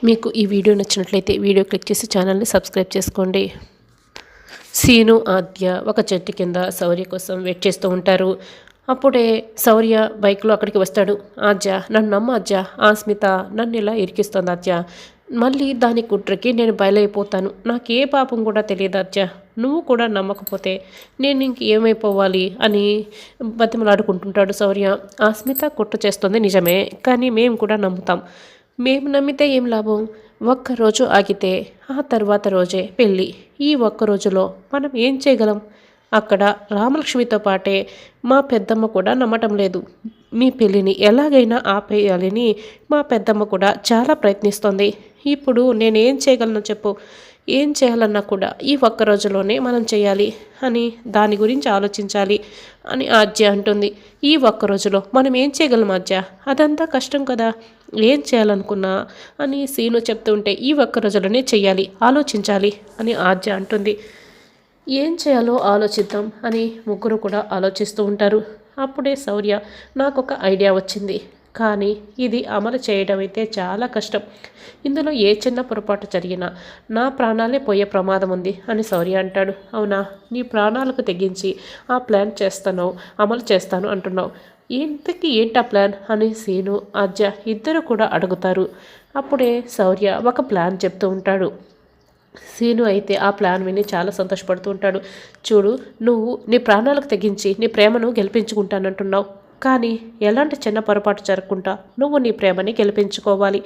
మీకు ఈ వీడియో నచ్చినట్లయితే వీడియో క్లిక్ చేసి ఛానల్ని సబ్స్క్రైబ్ చేసుకోండి. సీను, ఆద్య ఒక చెట్టు కింద శౌర్య కోసం వెయిట్ చేస్తూ ఉంటారు. అప్పుడే శౌర్య బైక్లో అక్కడికి వస్తాడు. ఆద్య, నన్ను నమ్మ ఆద్య, ఆ స్మిత నన్ను ఇలా ఇరికిస్తుంది ఆద్య, మళ్ళీ దాని కుట్రకి నేను బయలైపోతాను, నాకే పాపం కూడా తెలియదు ఆద్య, నువ్వు కూడా నమ్మకపోతే నేను ఇంక ఏమైపోవాలి అని బతిమలాడుకుంటుంటాడు శౌర్య. ఆ స్మిత కుట్ర చేస్తుంది నిజమే, కానీ మేము కూడా నమ్ముతాం. మేము నమ్మితే ఏం లాభం? ఒక్కరోజు ఆగితే ఆ తర్వాత రోజే పెళ్ళి. ఈ ఒక్క రోజులో మనం ఏం చేయగలం? అక్కడ రామలక్ష్మితో పాటే మా పెద్దమ్మ కూడా నమ్మటం లేదు. మీ పెళ్ళిని ఎలాగైనా ఆపేయాలని మా పెద్దమ్మ కూడా చాలా ప్రయత్నిస్తోంది. ఇప్పుడు నేనేం చేయగలను చెప్పు? ఏం చేయాలన్నా కూడా ఈ ఒక్క రోజులోనే మనం చేయాలి అని, దాని గురించి ఆలోచించాలి అని ఆద్య అంటుంది. ఈ ఒక్క రోజులో మనం ఏం చేయగలం ఆద్య? అదంతా కష్టం కదా. ఏం చేయాలనుకున్నా అని సీను చెప్తుంటే, ఈ ఒక్క రోజులోనే చెయ్యాలి, ఆలోచించాలి అని ఆద్య అంటుంది. ఏం చేయాలో ఆలోచిద్దాం అని ముగ్గురు కూడా ఆలోచిస్తూ ఉంటారు. అప్పుడే శౌర్య, నాకొక ఐడియా వచ్చింది, కానీ ఇది అమలు చేయడం అయితే చాలా కష్టం. ఇందులో ఏ చిన్న పొరపాటు జరిగినా నా ప్రాణాలే పోయే ప్రమాదం ఉంది అని శౌర్య అంటాడు. అవునా, నీ ప్రాణాలకు తెగించి ఆ ప్లాన్ అమలు చేస్తాను అంటున్నావు. ఇంతకీ ఏంటా ప్లాన్ అని సీను, ఆద్య ఇద్దరు కూడా అడుగుతారు. అప్పుడే శౌర్య ఒక ప్లాన్ చెప్తూ ఉంటాడు. సీను అయితే ఆ ప్లాన్ విని చాలా సంతోషపడుతూ ఉంటాడు. చూడు, నువ్వు నీ ప్రాణాలకు తెగించి నీ ప్రేమను గెలిపించుకుంటానంటున్నావు, కానీ ఎలాంటి చిన్న పొరపాటు జరగకుండా నువ్వు నీ ప్రేమని గెలిపించుకోవాలి.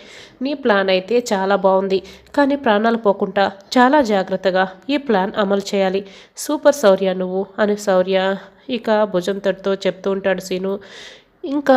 నీ ప్లాన్ అయితే చాలా బాగుంది, కానీ ప్రాణాలు పోకుండా చాలా జాగ్రత్తగా ఈ ప్లాన్ అమలు చేయాలి. సూపర్ శౌర్య నువ్వు అని శౌర్య ఇక భుజం తడుతూ చెప్తూ ఉంటాడు సీను. ఇంకా